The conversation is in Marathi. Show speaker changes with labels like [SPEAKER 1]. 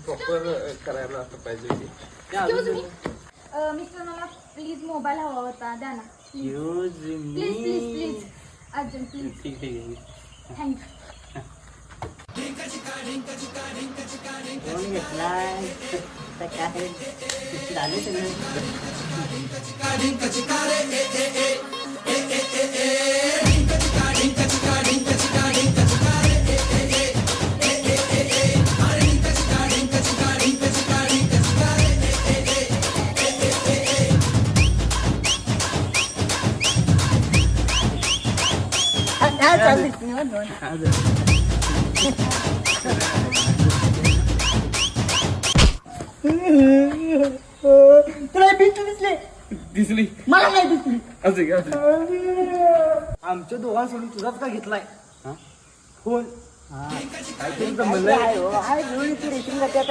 [SPEAKER 1] प्रॉपर करायला असं पाहिजे.
[SPEAKER 2] मिस्टर मला प्लीज मोबाईल हवा होता, द्या ना please please please please urgent please.
[SPEAKER 1] ठीक आहे.
[SPEAKER 2] थँक्यू.
[SPEAKER 3] फोन घेतलाय तर काय झाले सगळं. तुला भिंत
[SPEAKER 1] दिसली
[SPEAKER 3] मला नाही दिसली.
[SPEAKER 1] आमच्या दोघांसोडून तुझाच का घेतलाय
[SPEAKER 3] हा?
[SPEAKER 1] फोन?
[SPEAKER 3] काहीतरी जमलंय.